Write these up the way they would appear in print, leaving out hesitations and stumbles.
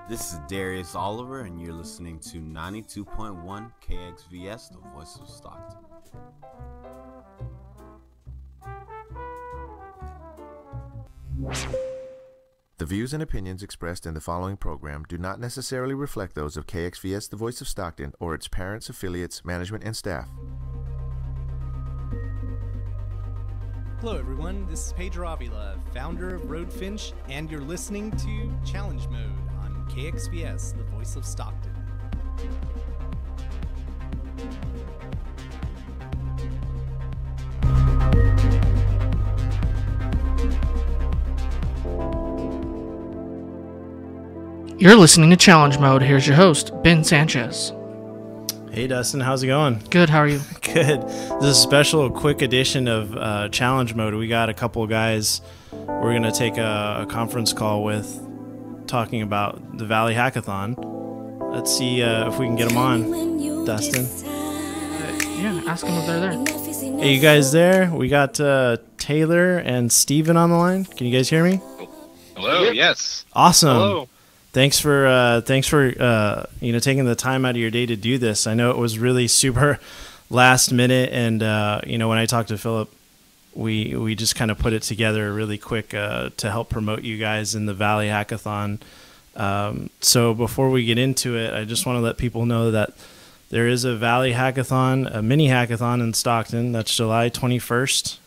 This is Darius Oliver, and you're listening to 92.1 KXVS, the voice of Stockton. The views and opinions expressed in the following program do not necessarily reflect those of KXVS, the voice of Stockton, or its parents, affiliates, management, and staff. Hello everyone, this is Pedro Avila, founder of Roadfinch, and you're listening to Challenge Mode on KXVS, the voice of Stockton. You're listening to Challenge Mode. Here's your host, Ben Sanchez. Hey Dustin, how's it going? Good, how are you? Good. This is a special quick edition of Challenge Mode. We got a couple of guys we're going to take a conference call with talking about the Valley Hackathon. Let's see if we can get them on, Dustin. Yeah, ask them if they're there. Hey, you guys there? We got Taylor and Steven on the line. Can you guys hear me? Hello, yes. Awesome. Hello. Thanks for taking the time out of your day to do this. I know it was really super last minute, and when I talked to Philip, we just kind of put it together really quick to help promote you guys in the Valley Hackathon. So before we get into it, I just want to let people know that there is a Valley Hackathon, a mini hackathon in Stockton. That's July 21st.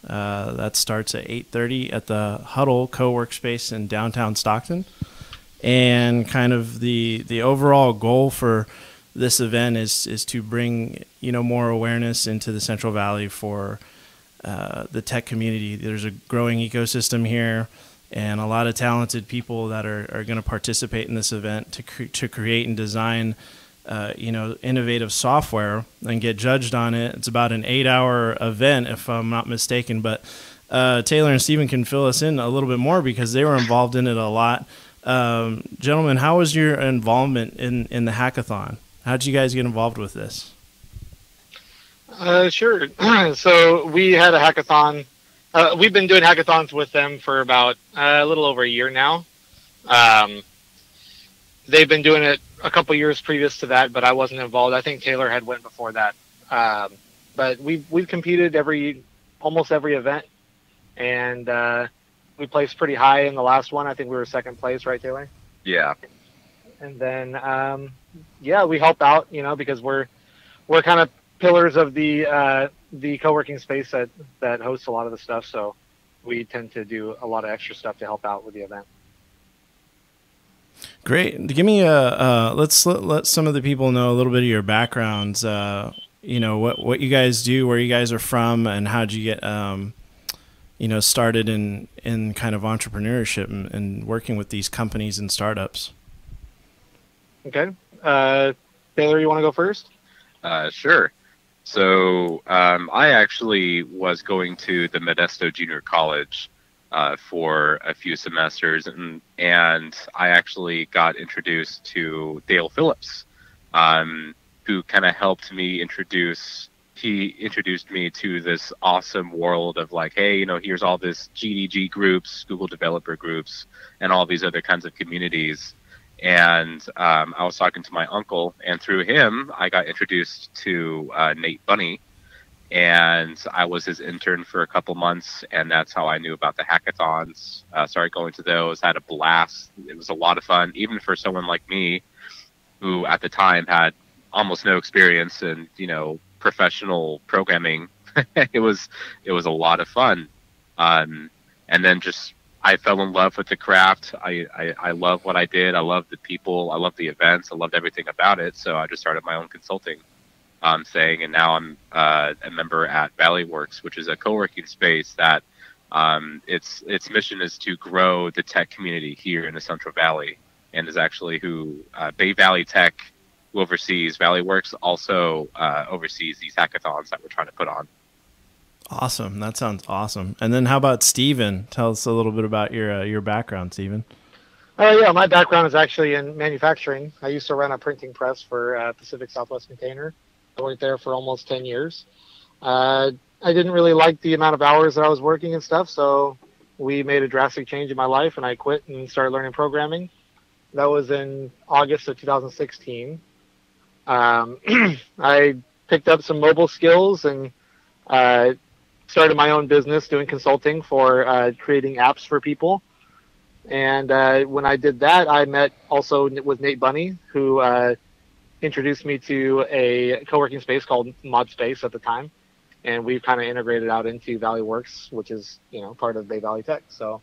That starts at 8:30 at the Huddle co-work space in downtown Stockton. And kind of the overall goal for this event is to bring more awareness into the Central Valley for the tech community. There's a growing ecosystem here, and a lot of talented people that are going to participate in this event to create and design innovative software and get judged on it. It's about an 8-hour event, if I'm not mistaken. But Taylor and Steven can fill us in a little bit more because they were involved in it a lot. Gentlemen, how was your involvement in the hackathon? How did you guys get involved with this? Sure. So we had a hackathon. We've been doing hackathons with them for about a little over a year now. They've been doing it a couple years previous to that, but I wasn't involved. I think Taylor had went before that. But we've competed almost every event, and we placed pretty high in the last one. I think we were second place, right, Taylor? Yeah. And then, we help out, because we're kind of pillars of the co-working space that hosts a lot of the stuff. So we tend to do a lot of extra stuff to help out with the event. Great. Give me let's let some of the people know a little bit of your backgrounds. What you guys do, where you guys are from, and how'd you get started in kind of entrepreneurship and working with these companies and startups. Okay. Taylor, you want to go first? Sure. So I actually was going to the Modesto Junior College for a few semesters, and I actually got introduced to Dale Phillips, who kind of helped me He introduced me to this awesome world of like, hey, here's all this GDG groups, Google developer groups, and all these other kinds of communities. And I was talking to my uncle, and through him, I got introduced to Nate Bunny, and I was his intern for a couple months, and that's how I knew about the hackathons. Started going to those, had a blast. It was a lot of fun, even for someone like me, who at the time had almost no experience in, professional programming. it was a lot of fun, and then just I fell in love with the craft. I love what I did. I love the people. I love the events. I loved everything about it. So I just started my own consulting thing, and now I'm a member at ValleyWorks, which is a co-working space that its mission is to grow the tech community here in the Central Valley, and is actually who Bay Valley Tech, who oversees ValleyWorks, also oversees these hackathons that we're trying to put on. Awesome. That sounds awesome. And then how about Steven? Tell us a little bit about your background, Steven. Yeah, my background is actually in manufacturing. I used to run a printing press for Pacific Southwest Container. I worked there for almost 10 years. I didn't really like the amount of hours that I was working and stuff, so we made a drastic change in my life, and I quit and started learning programming. That was in August of 2016. I picked up some mobile skills and started my own business doing consulting for creating apps for people. And when I did that, I met also with Nate Bunny, who introduced me to a co-working space called Mod Space at the time. And we've kind of integrated out into Valley Works, which is, part of Bay Valley Tech. So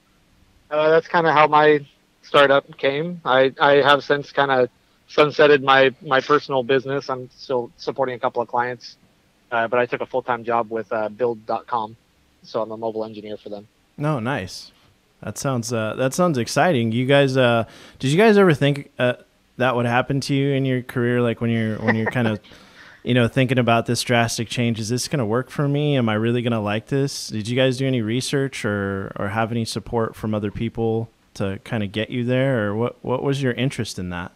that's kind of how my startup came. I have since kind of sunsetted my personal business. I'm still supporting a couple of clients, but I took a full-time job with build.com. So I'm a mobile engineer for them. No, nice. That sounds exciting. You guys, did you guys ever think that would happen to you in your career? Like when you're kind of, thinking about this drastic change, is this going to work for me? Am I really going to like this? Did you guys do any research or have any support from other people to kind of get you there? Or what was your interest in that?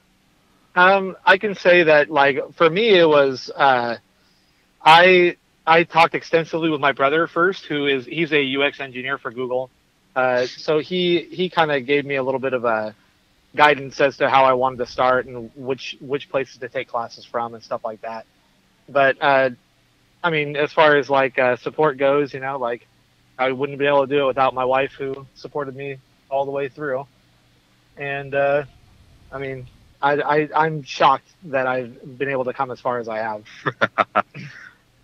I can say that, like, for me, it was, I talked extensively with my brother first, he's a UX engineer for Google. So he kind of gave me a little bit of a guidance as to how I wanted to start and which places to take classes from and stuff like that. But, I mean, as far as like support goes, like I wouldn't be able to do it without my wife, who supported me all the way through. And, I mean, I'm shocked that I've been able to come as far as I have.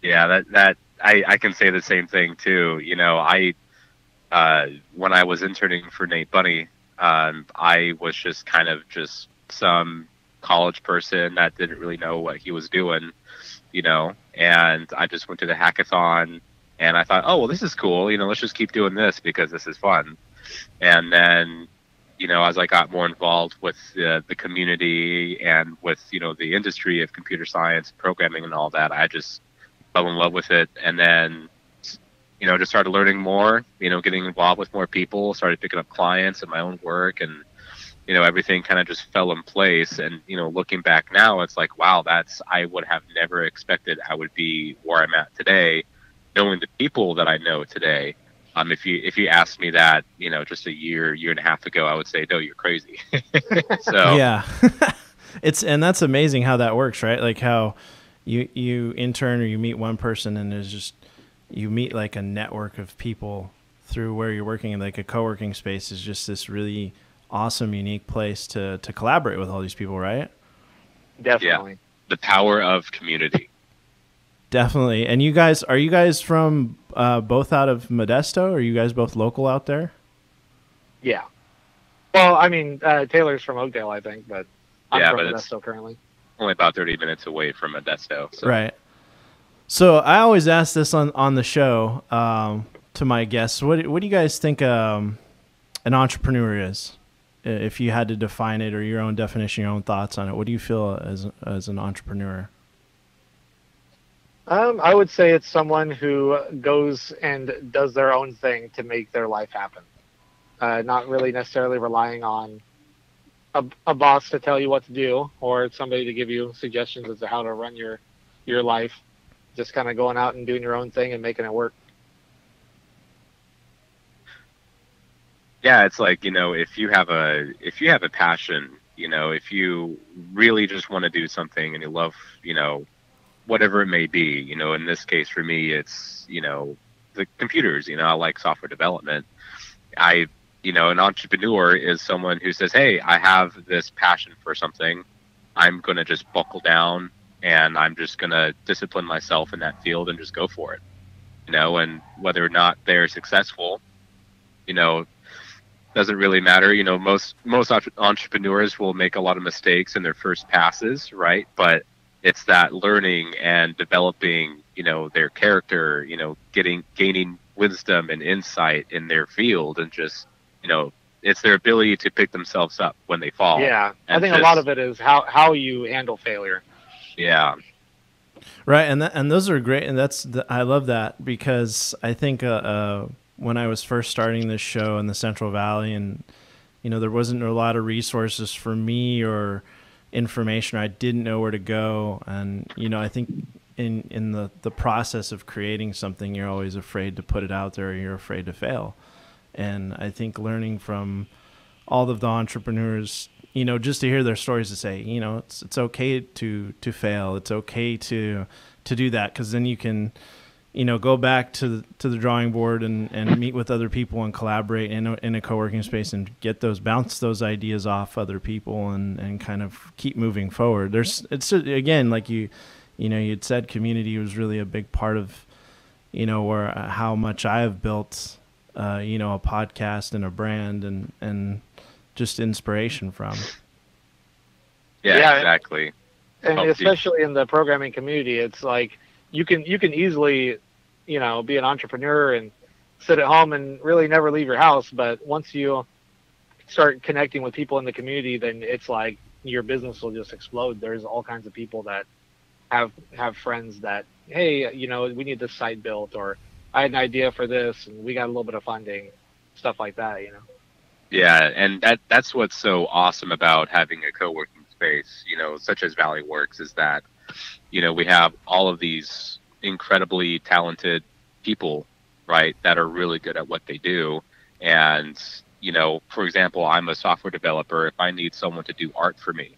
Yeah, that I can say the same thing too. When I was interning for Nate Bunny, I was just kind of just some college person that didn't really know what he was doing, and I just went to the hackathon and I thought, oh, well, this is cool. Let's just keep doing this because this is fun. And then, as I got more involved with the community and with, the industry of computer science, programming and all that, I just fell in love with it. And then, just started learning more, getting involved with more people, started picking up clients in my own work, and, everything kind of just fell in place. And, looking back now, it's like, wow, I would have never expected I would be where I'm at today, knowing the people that I know today. If you asked me that, just a year and a half ago, I would say, no, you're crazy. So yeah, and that's amazing how that works, right? Like how you intern or you meet one person and you meet like a network of people through where you're working, and like a co-working space is just this really awesome, unique place to collaborate with all these people, right? Definitely. Yeah. The power of community. Definitely. And are you guys from both out of Modesto? Are you guys both local out there? Yeah. Well, I mean, Taylor's from Oakdale, I think, but I'm from Modesto currently. Only about 30 minutes away from Modesto. So. Right. So I always ask this on the show to my guests. What do you guys think an entrepreneur is? If you had to define it, or your own definition, your own thoughts on it, what do you feel as an entrepreneur? I would say it's someone who goes and does their own thing to make their life happen. Not really necessarily relying on a boss to tell you what to do, or somebody to give you suggestions as to how to run your life. Just kind of going out and doing your own thing and making it work. Yeah, it's like, if you have a passion, if you really just want to do something and you love, whatever it may be, in this case for me, it's, the computers, I like software development. An entrepreneur is someone who says, hey, I have this passion for something. I'm going to just buckle down and I'm just going to discipline myself in that field and just go for it, and whether or not they're successful, doesn't really matter. Most entrepreneurs will make a lot of mistakes in their first passes, right? But it's that learning and developing, their character, gaining wisdom and insight in their field, and just, it's their ability to pick themselves up when they fall. Yeah, I think a lot of it is how you handle failure. Yeah. Right, and those are great, and I love that, because I think when I was first starting this show in the Central Valley, and there wasn't a lot of resources for me or information, or I didn't know where to go, and I think in the process of creating something, you're always afraid to put it out there, or you're afraid to fail. And I think learning from all of the entrepreneurs you know, just to hear their stories, to say, you know, it's okay to fail. It's okay to do that, because then you can, you know, go back to the drawing board and meet with other people and collaborate in a co-working space and bounce those ideas off other people and kind of keep moving forward. It's again, like you know, you'd said community was really a big part of, you know, where how much I have built, you know, a podcast and a brand and just inspiration from. Yeah, exactly. And especially in the programming community, it's like you can easily, you know, be an entrepreneur and sit at home and really never leave your house. But once you start connecting with people in the community, then it's like your business will just explode. There's all kinds of people that have friends that, hey, you know, we need this site built, or I had an idea for this and we got a little bit of funding, stuff like that, you know. Yeah, and that's what's so awesome about having a co-working space, you know, such as Valley Works, is that, you know, we have all of these incredibly talented people, right, that are really good at what they do. And, you know, for example, I'm a software developer. If I need someone to do art for me,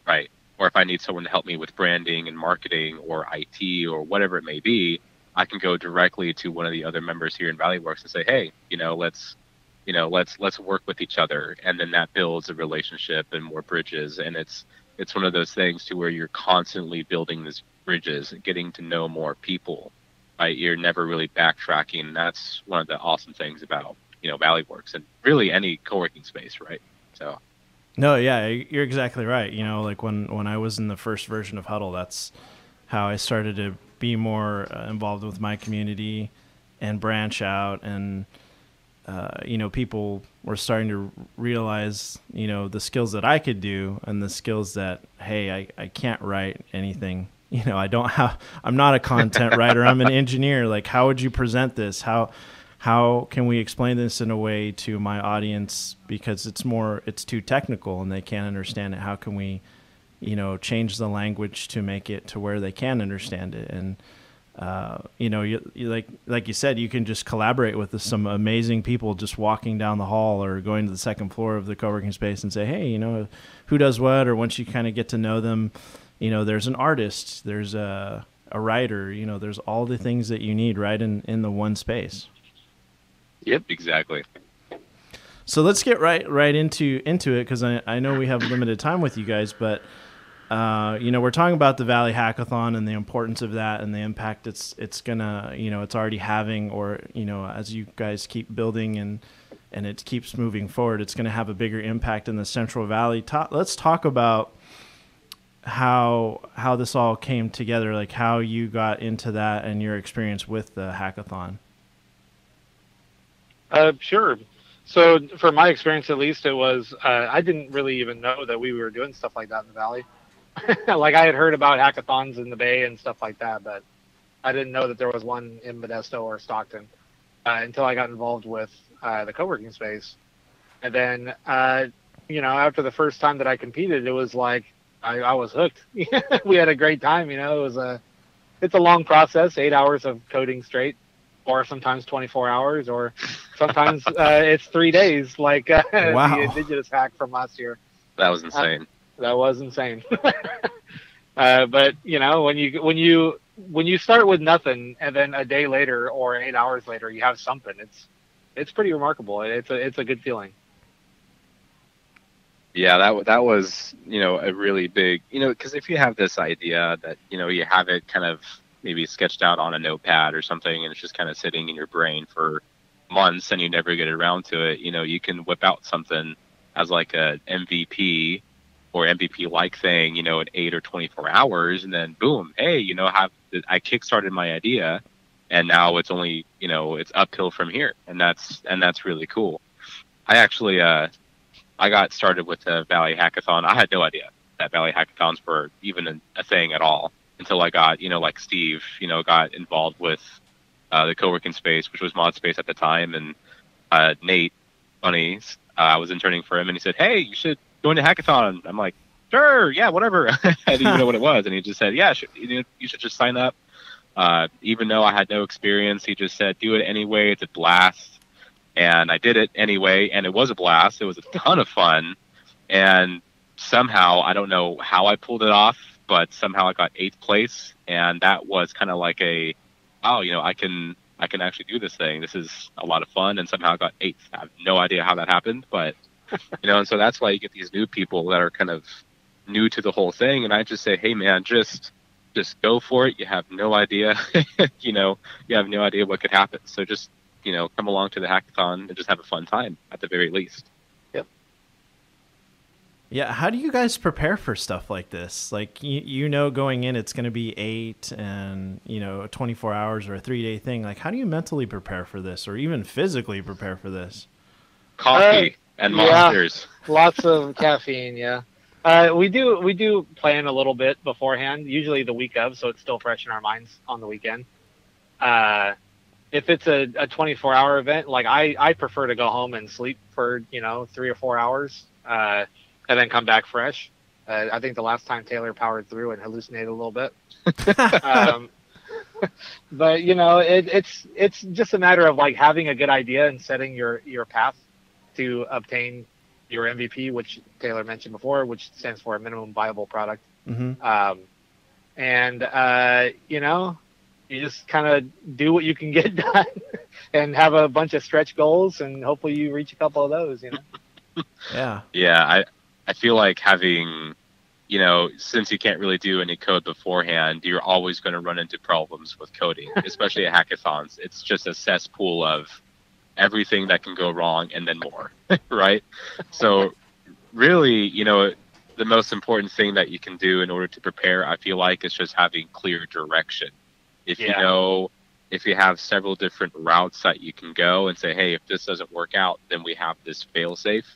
right, or if I need someone to help me with branding and marketing or IT or whatever it may be, I can go directly to one of the other members here in Valley Works and say, hey, you know, let's work with each other. And then that builds a relationship and more bridges. And it's one of those things to where you're constantly building these bridges and getting to know more people, right? You're never really backtracking. And that's one of the awesome things about, you know, Valley Works and really any co-working space, right? So. No, yeah, you're exactly right. You know, like when I was in the first version of Huddle, that's how I started to be more involved with my community and branch out. And, you know, people were starting to realize, you know, the skills that I could do and the skills that, hey, I can't write anything. You know, I'm not a content writer. I'm an engineer. Like, how would you present this? How can we explain this in a way to my audience? Because it's too technical and they can't understand it. How can we, you know, change the language to make it to where they can understand it? And, you know, you like you said, you can just collaborate with some amazing people just walking down the hall or going to the second floor of the co-working space and say, hey, you know, who does what? Or once you kind of get to know them, you know, there's an artist, there's a writer, you know, there's all the things that you need right in the one space. Yep, exactly. So let's get right into it, because I know we have limited time with you guys, but you know, we're talking about the Valley Hackathon and the importance of that and the impact it's gonna, you know, it's already having, or, you know, as you guys keep building and it keeps moving forward, it's gonna have a bigger impact in the Central Valley. Let's talk about how this all came together, like how you got into that and your experience with the hackathon. Sure. So for my experience, at least, it was, I didn't really even know that we were doing stuff like that in the Valley. Like, I had heard about hackathons in the Bay and stuff like that, but I didn't know that there was one in Modesto or Stockton until I got involved with the co-working space. And then, you know, after the first time that I competed, it was like, I was hooked. We had a great time, you know. It's a long process, 8 hours of coding straight, or sometimes 24 hours, or sometimes it's 3 days, like wow. The Indigenous hack from last year. That was insane. That was insane. But you know, when you start with nothing, and then a day later or 8 hours later you have something, it's pretty remarkable. It's a good feeling. Yeah, that was, you know, a really big, you know, because if you have this idea that, you know, you have it kind of maybe sketched out on a notepad or something, and it's just kind of sitting in your brain for months and you never get around to it, you know, you can whip out something as like a MVP or MVP-like thing, you know, in 8 or 24 hours, and then boom, hey, you know, I kickstarted my idea, and now it's only, you know, it's uphill from here, and that's really cool. I actually I got started with the Valley Hackathon. I had no idea that Valley Hackathons were even a thing at all until I got, you know, like Steve, you know, got involved with the co-working space, which was ModSpace at the time, and Nate, funny, I was interning for him, and he said, hey, you should join the hackathon. I'm like, sure, yeah, whatever. I didn't even know what it was, and he just said, yeah, you should just sign up. Even though I had no experience, he just said, do it anyway, it's a blast. And I did it anyway, and it was a blast. It was a ton of fun. And somehow, I don't know how I pulled it off, but somehow I got 8th place, and that was kind of like a, oh, I can actually do this thing. This is a lot of fun, and somehow I got 8th. I have no idea how that happened, but and so that's why you get these new people that are kind of new to the whole thing, and I just say, hey man, just go for it. You have no idea, you have no idea what could happen. So just come along to the hackathon and just have a fun time at the very least. Yeah, how do you guys prepare for stuff like this? Like, going in, it's going to be 8 and, 24 hours or a 3-day thing. Like, how do you mentally prepare for this, or even physically prepare for this? Coffee and monsters. Yeah, lots of caffeine, yeah. We do plan a little bit beforehand, usually the week of, so it's still fresh in our minds on the weekend. If it's a 24-hour event, like I prefer to go home and sleep for, 3 or 4 hours. And then come back fresh. I think the last time Taylor powered through and hallucinated a little bit. But it's just a matter of like having a good idea and setting your path to obtain your MVP, which Taylor mentioned before, which stands for a minimum viable product. Mm-hmm. You just kind of do what you can get done and have a bunch of stretch goals, and hopefully you reach a couple of those. Yeah. Yeah, I feel like having, since you can't really do any code beforehand, you're always going to run into problems with coding, especially at hackathons. It's just a cesspool of everything that can go wrong and then more, right? So really, the most important thing that you can do in order to prepare, I feel like, is just having clear direction. If if you have several different routes that you can go and say, hey, if this doesn't work out, then we have this failsafe,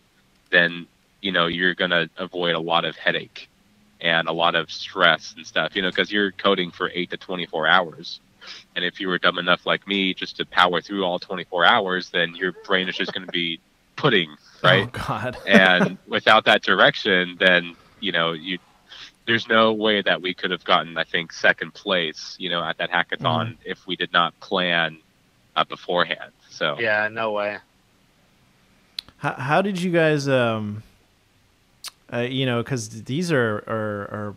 then you're going to avoid a lot of headache and a lot of stress and stuff, because you're coding for 8 to 24 hours. And if you were dumb enough like me just to power through all 24 hours, then your brain is just going to be pudding, right? Oh, God. And without that direction, then, there's no way that we could have gotten, I think, 2nd place, at that hackathon if we did not plan beforehand. So yeah, no way. How did you guys, because these are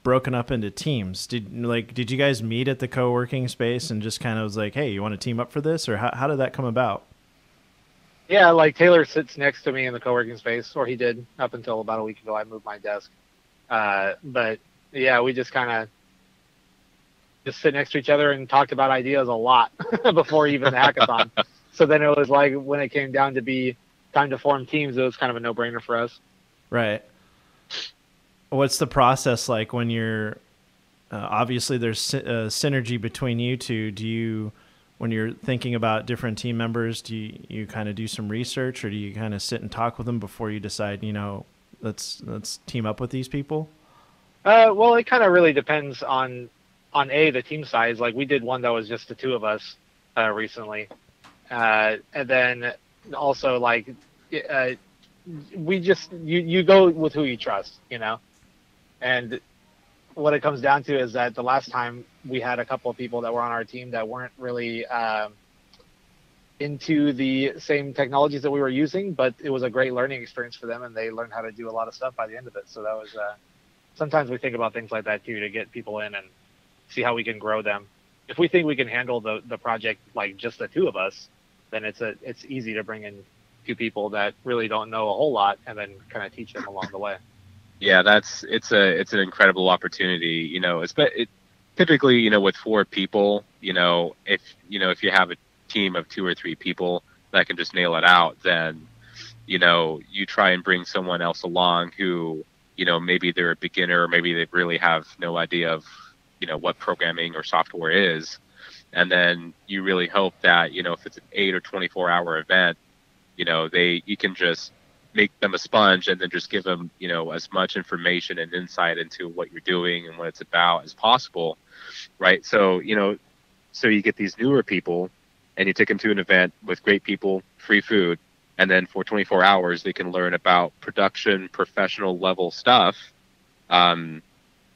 broken up into teams. Did you guys meet at the co-working space and just kind of was like, hey, you want to team up for this, or how did that come about? Yeah, like Taylor sits next to me in the co-working space, or he did up until about a week ago. I moved my desk. But yeah, we just kind of just sit next to each other and talked about ideas a lot before even the hackathon. So then it was like when it came down to be time to form teams, it was kind of a no-brainer for us. Right. What's the process like when you're obviously there's synergy between you two? When you're thinking about different team members, do you kind of do some research, or do you kind of sit and talk with them before you decide, let's team up with these people? Well, it kind of really depends on the team size. Like we did one that was just the 2 of us recently, and then also like we just you go with who you trust, and what it comes down to is that the last time we had a couple of people that were on our team that weren't really into the same technologies that we were using, but it was a great learning experience for them, and they learned how to do a lot of stuff by the end of it. So that was sometimes we think about things like that too, to get people in and see how we can grow them. If we think we can handle the project like just the 2 of us, then it's easy to bring in 2 people that really don't know a whole lot and then kind of teach them along the way. Yeah, it's an incredible opportunity. Typically, with 4 people, if you have a team of 2 or 3 people that can just nail it out, then you try and bring someone else along who maybe they're a beginner, or maybe they really have no idea of what programming or software is, and then you really hope that if it's an 8 or 24-hour event, you can just make them a sponge and then just give them as much information and insight into what you're doing and what it's about as possible, right? So so you get these newer people and you take them to an event with great people, free food, and then for 24 hours they can learn about production, professional level stuff, and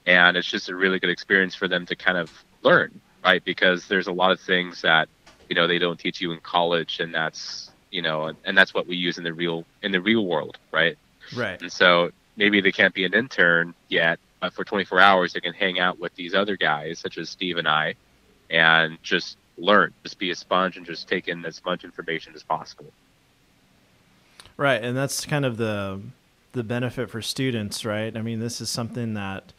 it's just a really good experience for them to kind of learn, right? Because there's a lot of things that they don't teach you in college, and that's and that's what we use in the real world, right? Right. And so maybe they can't be an intern yet, but for 24 hours they can hang out with these other guys, such as Steve and I, and just learn, just be a sponge and just take in as much information as possible. Right, and that's kind of the benefit for students, right? I mean, this is something that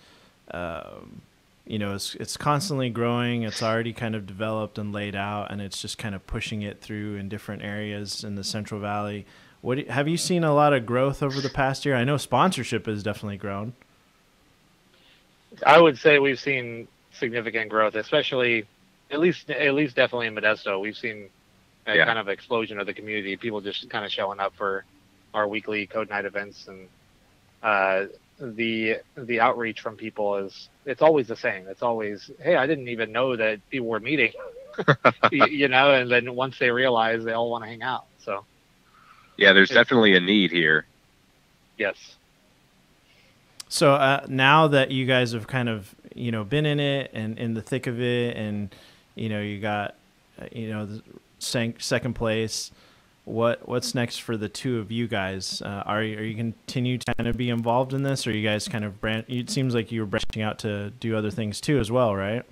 it's constantly growing. It's already kind of developed and laid out, and it's just kind of pushing it through in different areas in the Central Valley. Have you seen a lot of growth over the past year? I know sponsorship has definitely grown. I would say we've seen significant growth, especially at least definitely in Modesto. We've seen a kind of explosion of the community. People just kind of showing up for our weekly code night events, and the outreach from people it's always the same. It's always, hey, I didn't even know that people were meeting, and then once they realize, they all want to hang out. So yeah, there's definitely a need here. Yes. So now that you guys have kind of, been in it and in the thick of it, and, you got, the second place, what's next for the two of you guys? Are you continue to kind of be involved in this, or you guys kind of it seems like you were branching out to do other things too as well, right?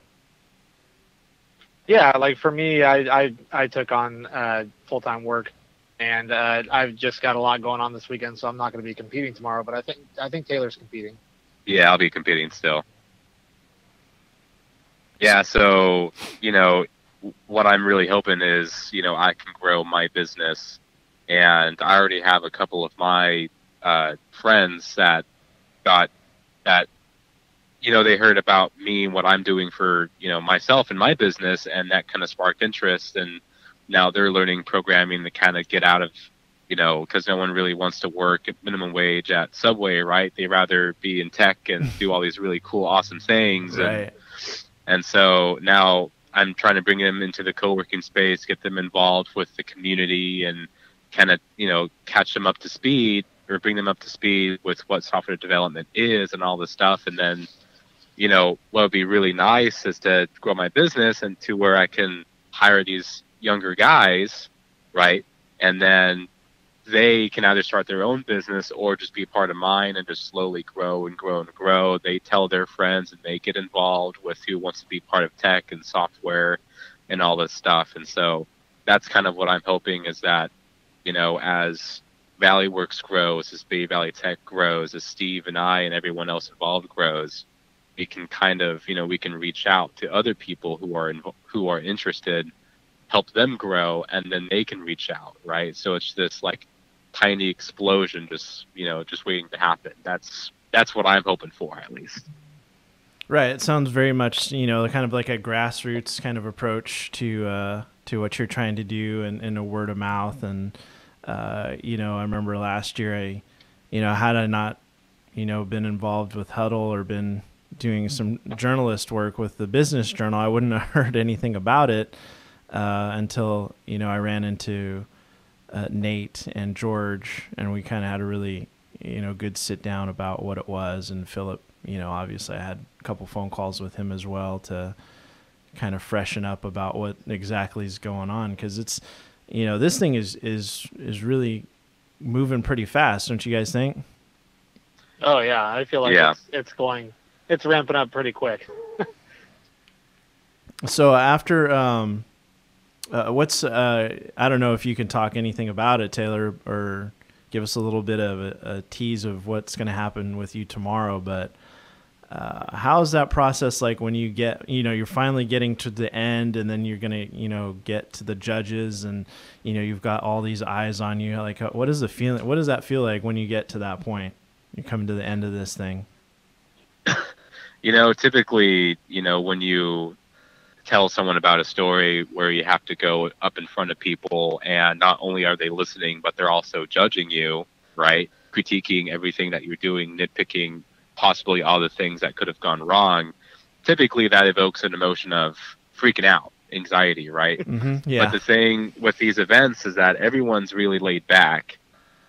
Yeah, like for me, I took on full-time work, and I've just got a lot going on this weekend, so I'm not going to be competing tomorrow. But I think Taylor's competing. Yeah, I'll be competing still. Yeah, so what I'm really hoping is I can grow my business, and I already have a couple of my friends that got that they heard about me and what I'm doing for myself and my business, and that kind of sparked interest, and now they're learning programming to kind of get out of, because no one really wants to work at minimum wage at Subway, right? They rather be in tech and do all these really cool, awesome things. Right. And so now I'm trying to bring them into the co-working space, get them involved with the community, and kind of, catch them up to speed, or bring them up to speed with what software development is and all this stuff. And then, what would be really nice is to grow my business and to where I can hire these younger guys, right? And then they can either start their own business or just be part of mine and just slowly grow and grow and grow. They tell their friends and they get involved with who wants to be part of tech and software and all this stuff. And so that's kind of what I'm hoping is that, as Valley Works grows, as Bay Valley Tech grows, as Steve and I and everyone else involved grows, we can kind of, we can reach out to other people who are interested, help them grow, and then they can reach out, right? So it's this like tiny explosion, just waiting to happen. That's what I'm hoping for, at least. Right. It sounds very much, kind of like a grassroots kind of approach to what you're trying to do, and a word of mouth. And I remember last year, had I not, been involved with Huddle or been doing some journalist work with the Business Journal, I wouldn't have heard anything about it until I ran into Nate and George, and we kind of had a really good sit down about what it was. And Philip, obviously I had a couple phone calls with him as well to kind of freshen up about what exactly is going on, because it's this thing is really moving pretty fast, don't you guys think? Oh yeah, I feel like it's ramping up pretty quick. So after what's I don't know if you can talk anything about it, Taylor, or give us a little bit of a tease of what's going to happen with you tomorrow, but how's that process like when you get, you're finally getting to the end, and then you're going to, get to the judges, and, you've got all these eyes on you. Like, what is the feeling? What does that feel like when you get to that point? You come to the end of this thing. Typically, when you tell someone about a story where you have to go up in front of people, and not only are they listening, but they're also judging you, right? Critiquing everything that you're doing, nitpicking possibly all the things that could have gone wrong. Typically that evokes an emotion of freaking out, anxiety, right? Mm-hmm, yeah. But the thing with these events is that everyone's really laid back,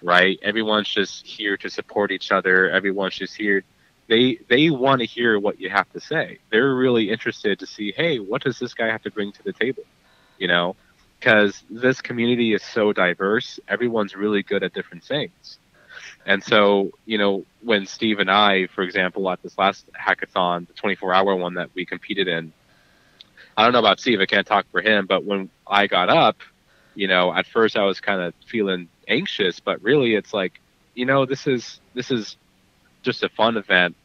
right? Everyone's just here to support each other. Everyone's just here. They want to hear what you have to say. They're really interested to see, hey, what does this guy have to bring to the table? Because this community is so diverse. Everyone's really good at different things. And so, when Steve and I, for example, at this last hackathon, the 24-hour one that we competed in, I don't know about Steve, I can't talk for him, but when I got up, at first I was kind of feeling anxious, but really it's like, this is just a fun event.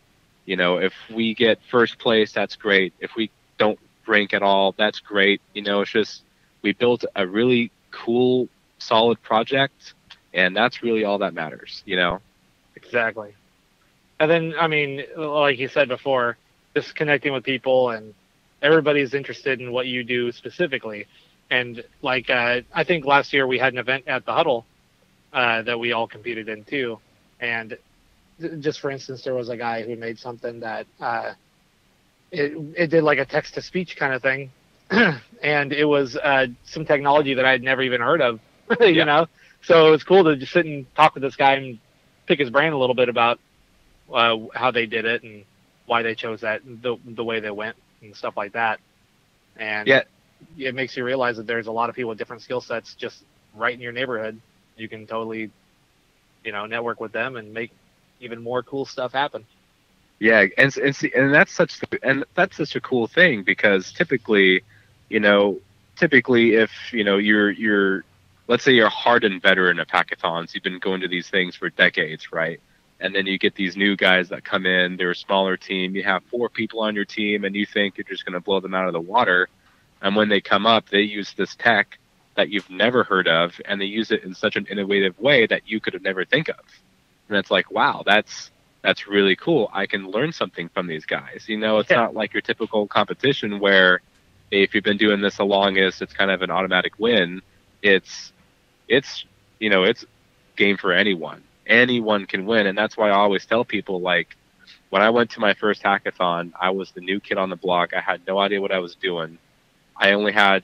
If we get first place, that's great. If we don't rank at all, that's great. It's just, we built a really cool, solid project, and that's really all that matters, Exactly. And then, I mean, like you said before, just connecting with people, and everybody's interested in what you do specifically. And like, I think last year we had an event at the Huddle that we all competed in too. And just for instance, there was a guy who made something that it did like a text-to-speech kind of thing. And it was some technology that I had never even heard of, you know? So it was cool to just sit and talk with this guy and pick his brain a little bit about how they did it and why they chose that, the way they went and stuff like that. And it makes you realize that there's a lot of people with different skill sets just right in your neighborhood. You can totally, network with them and make even more cool stuff happen. Yeah, and that's such a cool thing, because typically if you're let's say you're a hardened veteran of hackathons, you've been going to these things for decades, right? And then you get these new guys that come in, they're a smaller team, you have 4 people on your team, and you think you're just going to blow them out of the water. And when they come up, they use this tech that you've never heard of, and they use it in such an innovative way that you could have never think of. And it's like, wow, that's really cool. I can learn something from these guys. It's not like your typical competition where if you've been doing this the longest, it's kind of an automatic win. It's game for anyone. Anyone can win. And that's why I always tell people, like, when I went to my first hackathon, I was the new kid on the block. I had no idea what I was doing. I only had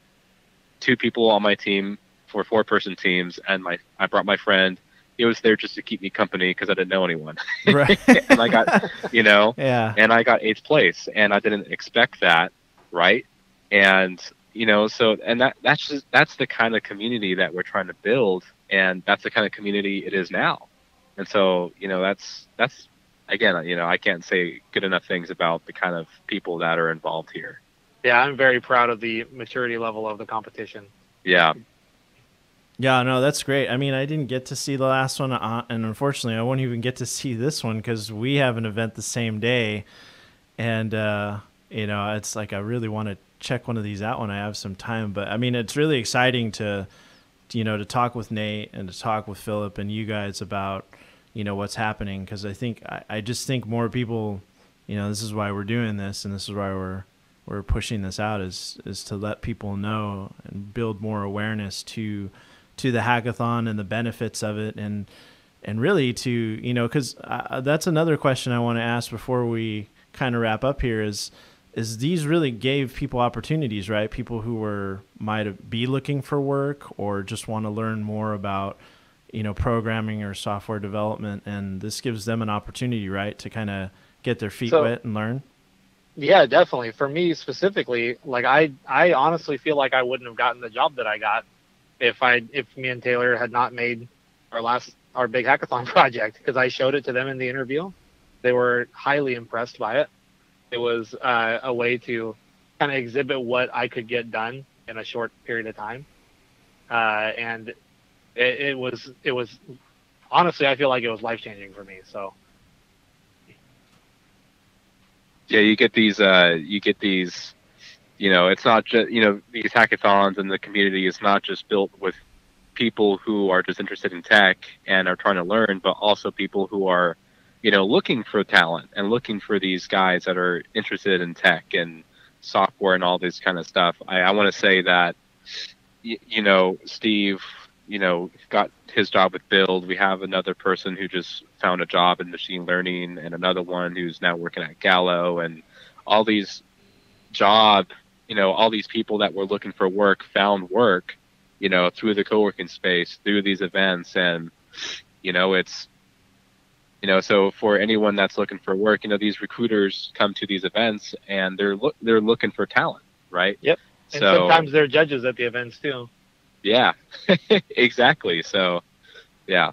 2 people on my team for 4-person teams, and I brought my friend. He was there just to keep me company because I didn't know anyone. Right. And I got, and I got 8th place, and I didn't expect that, right? And so, and that's the kind of community that we're trying to build, and that's the kind of community it is now. And so, that's again, I can't say good enough things about the kind of people that are involved here. Yeah, I'm very proud of the maturity level of the competition. Yeah. Yeah, no, that's great. I mean, I didn't get to see the last one, and unfortunately, I won't even get to see this one because we have an event the same day. And, it's like I really want to check one of these out when I have some time. But, I mean, it's really exciting to talk with Nate and to talk with Philip and you guys about, what's happening, because I just think more people, this is why we're doing this, and this is why we're pushing this out is to let people know and build more awareness to the hackathon and the benefits of it, and really to, because that's another question I want to ask before we kind of wrap up here is these really gave people opportunities, right? People who might be looking for work or just want to learn more about, programming or software development, and this gives them an opportunity, right, to kind of get their feet wet and learn. Yeah, definitely. For me specifically, like I honestly feel like I wouldn't have gotten the job that I got if me and Taylor had not made our big hackathon project, because I showed it to them in the interview. They were highly impressed by it. It was a way to kind of exhibit what I could get done in a short period of time, and it was honestly, I feel like it was life-changing for me. So. Yeah, you get these, it's not just, these hackathons and the community is not just built with people who are just interested in tech and are trying to learn, but also people who are, looking for talent and looking for these guys that are interested in tech and software and all this kind of stuff. I want to say that, Steve, got his job with Build. We have another person who just found a job in machine learning, and another one who's now working at Gallo, and all these all these people that were looking for work found work, through the co-working space, through these events. And, it's, so for anyone that's looking for work, these recruiters come to these events and they're looking for talent, right? Yep. And so sometimes they're judges at the events too. Yeah, exactly. So, yeah.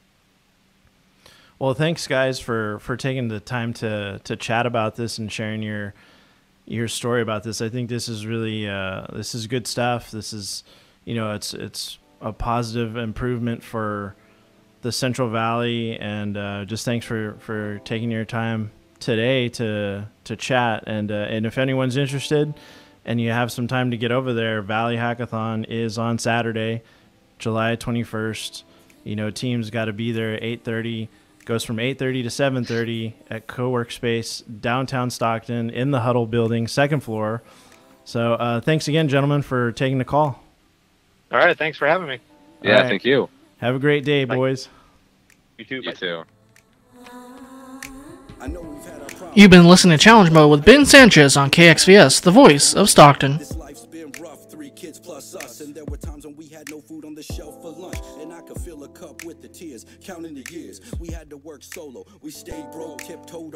Well, thanks guys for taking the time to chat about this and sharing your story about this. I think this is really this is good stuff. This is, it's a positive improvement for the Central Valley, and just thanks for taking your time today to chat. And if anyone's interested and you have some time to get over there, Valley Hackathon is on Saturday, July 21st. Teams got to be there at 8:30. Goes from 8:30 to 7:30 at Co-work Space, downtown Stockton, in the Huddle building, second floor. So thanks again, gentlemen, for taking the call. All right, thanks for having me. Yeah, thank you. Have a great day, boys. You too. You too. You've been listening to Challenge Mode with Ben Sanchez on KXVS, the voice of Stockton. This life's been rough, 3 kids plus us, and there were times when we had no food on the shelf for lunch, and I could fill a cup with the tears, counting the years. We had to work solo, we stayed broke, tiptoed